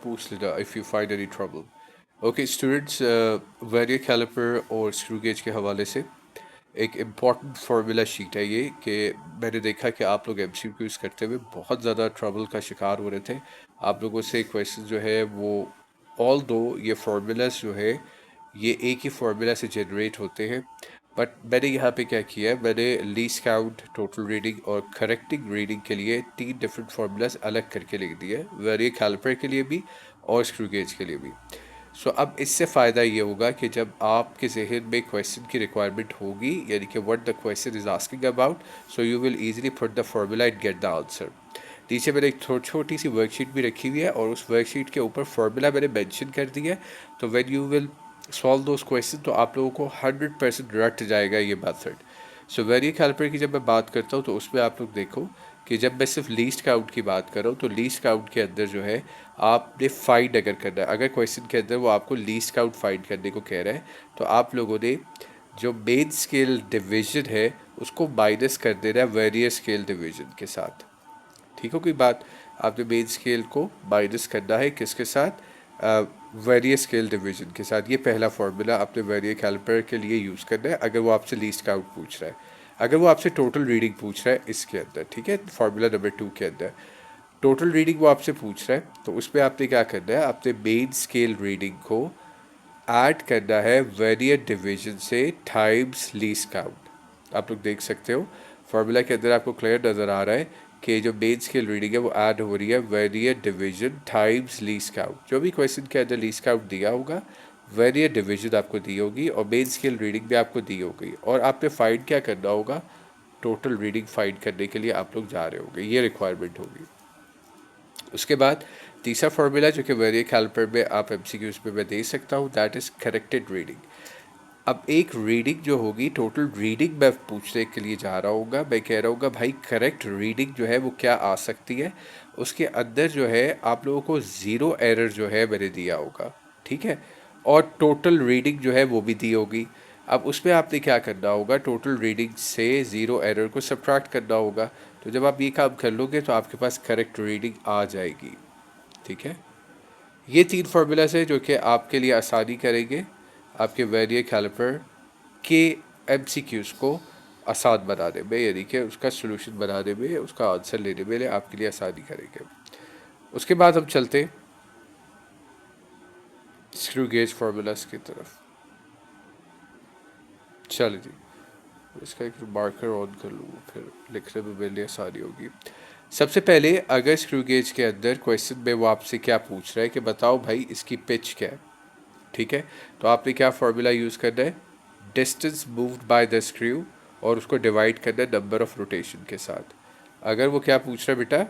पूछ लेना if you find any trouble. Okay students, वेरियर कैलिपर और स्क्रू गेज के हवाले से एक इम्पॉर्टेंट फार्मूला शीट है ये, कि मैंने देखा कि आप लोग एमसीक्यूज़ करते हुए बहुत ज़्यादा ट्रबल का शिकार हो रहे थे। आप लोगों से क्वेश्चन जो है वो, ऑल दो ये फार्मूलाज जो है ये एक ही फार्मूला से जनरेट होते हैं, बट मैंने यहाँ पे क्या किया है, मैंने लीस्ट काउंट, टोटल रीडिंग और करेक्टिंग रीडिंग के लिए 3 डिफरेंट फार्मूलाज अलग करके लिख दिए हैं, वेरियर कैलिपर के लिए भी और स्क्रू गेज के लिए भी। सो अब इससे फ़ायदा ये होगा कि जब आपके जहन में क्वेश्चन की रिक्वायरमेंट होगी, यानी कि what the question is asking about, so you will easily put the formula and get the answer. नीचे मैंने एक छोटी सी वर्कशीट भी रखी हुई है और उस वर्कशीट के ऊपर फार्मूला मैंने मेंशन कर दिया है। तो when you will solve those question तो आप लोगों को 100% रट जाएगा ये मेथड। सो वेरियर कैलिपर की जब मैं बात करता हूँ तो उसमें आप लोग देखो कि जब मैं सिर्फ लीस्ट काउंट की बात कर रहा हूँ तो लीस्ट काउंट के अंदर जो है आपने फाइंड अगर करना है, अगर क्वेश्चन के अंदर वो आपको लीस्ट काउंट फाइंड करने को कह रहा है तो आप लोगों ने जो मेन स्केल डिवीजन है उसको माइनस कर देना है वेरियर स्केल डिवीजन के साथ। ठीक हो कोई बात? आपने मेन स्केल को माइनस करना है किसके साथ? वेरियर स्केल डिवीजन के साथ। ये पहला फार्मूला आपने वेरियर कैलिपर के लिए यूज़ करना है अगर वो आपसे लीस्ट काउंट पूछ रहा है। अगर वो आपसे टोटल रीडिंग पूछ रहा है इसके अंदर, ठीक है, फार्मूला नंबर 2 के अंदर टोटल रीडिंग वो आपसे पूछ रहा है तो उसमें आपने क्या करना है, आपने मेन स्केल रीडिंग को ऐड करना है वेरियर डिवीजन से टाइम्स लीस्ट काउंट। आप लोग देख सकते हो फार्मूला के अंदर आपको क्लियर नज़र आ रहा है कि जो मेन स्केल रीडिंग है वो ऐड हो रही है वेरियर डिवीजन टाइम्स लीस्ट काउंट। जो भी क्वेश्चन के अंदर लीस्ट काउंट दिया होगा वेरियर डिवीजन आपको दी होगी और मेन स्केल रीडिंग भी आपको दी होगी, और आपने फाइंड क्या करना होगा, टोटल रीडिंग फाइंड करने के लिए आप लोग जा रहे होंगे, ये रिक्वायरमेंट होगी। उसके बाद तीसरा फार्मूला जो कि वेरियर कैलिपर में आप एमसीक्यूज में मैं दे सकता हूँ, दैट इज़ करेक्टेड रीडिंग। अब एक रीडिंग जो होगी, टोटल रीडिंग मैं पूछने के लिए जा रहा हूँ, मैं कह रहा हूँ भाई करेक्ट रीडिंग जो है वो क्या आ सकती है। उसके अंदर जो है आप लोगों को ज़ीरो एरर जो है मैंने दिया होगा, ठीक है, और टोटल रीडिंग जो है वो भी दी होगी। अब उसमें आपने क्या करना होगा, टोटल रीडिंग से ज़ीरो एरर को सब्ट्रैक्ट करना होगा। तो जब आप ये काम कर लोगे तो आपके पास करेक्ट रीडिंग आ जाएगी, ठीक है। ये 3 फार्मूलाज है जो कि आपके लिए आसानी करेंगे आपके वेरियर कैलिपर के एमसीक्यूज़ को आसान बनाने में, यानी कि उसका सोल्यूशन बनाने में, उसका आंसर लेने में आपके लिए आसानी करेंगे। उसके बाद हम चलते स्क्रू गेज फार्मूलाज की तरफ। चलो जी, इसका एक मार्कर ऑन कर लूँ फिर लिखने में मेरे लिए आसानी होगी। सबसे पहले अगर स्क्रू गेज के अंदर क्वेश्चन में वो आपसे क्या पूछ रहा है कि बताओ भाई इसकी पिच क्या है, ठीक है, तो आपने क्या फार्मूला यूज़ करना है, distance moved by the screw, और उसको डिवाइड करना है नंबर ऑफ रोटेशन के साथ। अगर वो क्या पूछ रहा है बेटा,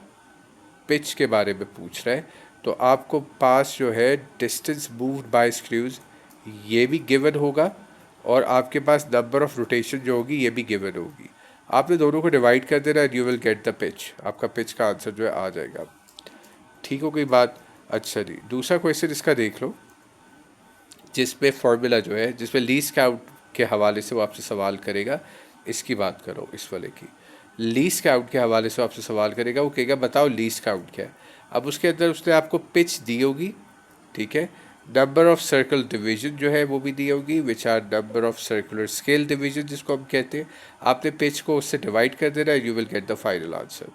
पिच के बारे में पूछ रहा है, तो आपको पास जो है डिस्टेंस मूव्ड बाय स्क्रूज ये भी गिवन होगा, और आपके पास नंबर ऑफ रोटेशन जो होगी ये भी गिवन होगी। आपने दोनों को डिवाइड कर देना and you will get the pitch, आपका पिच का आंसर जो है आ जाएगा। ठीक हो गई बात? अच्छा जी, दूसरा क्वेश्चन इसका देख लो जिसपे फार्मूला जो है, जिसपे लीस्ट काउंट के हवाले से वो आपसे सवाल करेगा। इसकी बात करो, इस वाले की लीस्ट काउंट के हवाले से आपसे सवाल करेगा, वो कहेगा बताओ लीस्ट काउंट क्या है। अब उसके अंदर उसने आपको पिच दी होगी, ठीक है, नंबर ऑफ सर्कल डिवीजन जो है वो भी दी होगी, which are number of circular scale division जिसको हम कहते हैं। आपने पिच को उससे डिवाइड कर देना, you will get the final answer.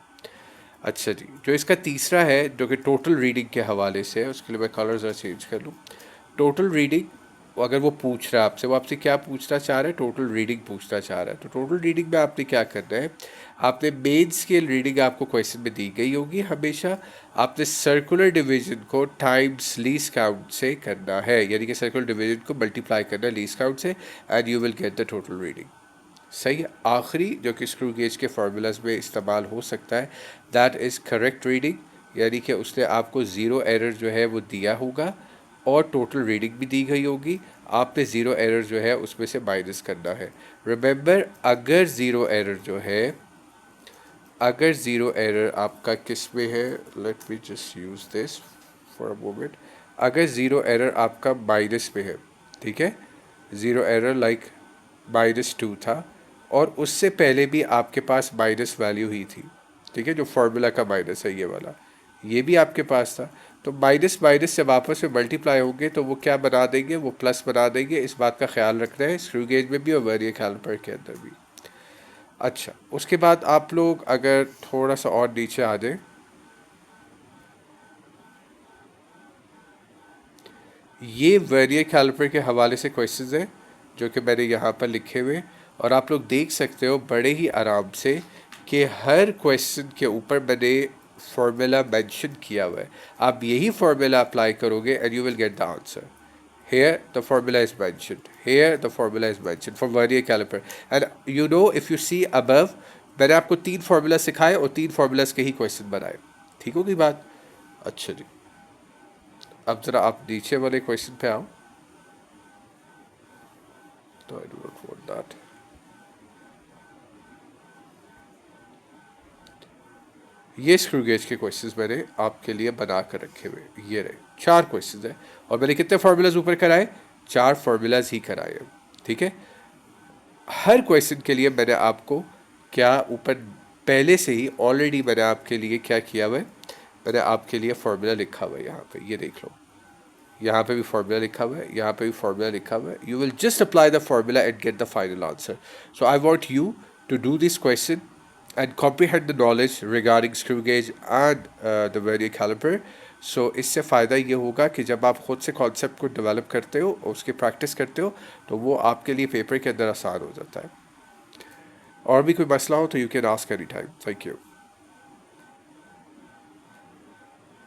अच्छा जी, जो इसका तीसरा है जो कि टोटल रीडिंग के हवाले से है, उसके लिए मैं कलर ज़रा चेंज कर लूँ। टोटल रीडिंग अगर वो पूछ रहा है आपसे, वो आपसे क्या पूछना चाह रहा है, टोटल रीडिंग पूछना चाह रहा है। तो टोटल रीडिंग में आपने क्या करना है, आपने मेन स्केल रीडिंग आपको क्वेश्चन में दी गई होगी, हमेशा आपने सर्कुलर डिवीजन को टाइम्स लीस्ट काउंट से करना है, यानी कि सर्कुलर डिवीजन को मल्टीप्लाई करना है लीस्ट काउंट से, and you will get the total reading. सही है। आखिरी जो कि स्क्रू गेज के फार्मूलाज में इस्तेमाल हो सकता है, दैट इज़ करेक्ट रीडिंग, यानी कि उसने आपको ज़ीरो एरर जो है वो दिया होगा और टोटल रीडिंग भी दी गई होगी, आपने ज़ीरो एरर जो है उसमें से माइनस करना है। रिमेंबर, अगर ज़ीरो एरर जो है, अगर ज़ीरो एरर आपका किस में है, let me just use this for a moment, अगर ज़ीरो एरर आपका माइनस में है, ठीक है, ज़ीरो एरर लाइक -2 था और उससे पहले भी आपके पास माइनस वैल्यू ही थी, ठीक है, जो फार्मूला का माइनस है ये वाला, ये भी आपके पास था। तो माइनस माइनस जब आपस में मल्टीप्लाई होंगे तो वो क्या बना देंगे, वो प्लस बना देंगे। इस बात का ख्याल रखना है स्क्रू गेज में भी और वर्नियर कैलिपर के अंदर भी। अच्छा, उसके बाद आप लोग अगर थोड़ा सा और नीचे आ जाए, ये वर्नियर कैलिपर के हवाले से क्वेश्चंस हैं जो कि मैंने यहाँ पर लिखे हुए, और आप लोग देख सकते हो बड़े ही आराम से कि हर क्वेश्चन के ऊपर मैंने फार्मूला मेंशन किया हुआ है। आप यही फार्मूला अप्लाई करोगे and you will get the answer. Here the formula is mentioned. Here the formula is mentioned for vernier caliper. And you know, if you see above, मैंने आपको 3 फार्मूला सिखाए और 3 फार्मूलाज के ही क्वेश्चन बनाए। ठीक होगी बात? अच्छा जी, अब जरा आप नीचे वाले क्वेश्चन पे आओ। तो I do not want that. ये स्क्रू गेज के क्वेश्चंस मैंने आपके लिए बना कर रखे हुए, ये रहे 4 क्वेश्चंस हैं, और मैंने कितने फार्मूलाज ऊपर कराए? 4 फार्मूलाज ही कराए हैं। ठीक है, हर क्वेश्चन के लिए मैंने आपको क्या ऊपर पहले से ही ऑलरेडी मैंने आपके लिए क्या किया हुआ है, मैंने आपके लिए फार्मूला लिखा हुआ है यहाँ पे, ये देख लो। यहाँ पे भी फार्मूला लिखा हुआ है, यहाँ पे भी फार्मूला लिखा हुआ है। You will just apply the formula and get the final answer. So I want you to do this question and comprehend the knowledge regarding screw gauge and the vernier caliper. So इससे फ़ायदा ये होगा कि जब आप ख़ुद से concept को डेवलप करते हो और उसकी प्रैक्टिस करते हो तो वो आपके लिए पेपर के अंदर आसान हो जाता है। और भी कोई मसला हो तो you can ask any time. Thank you.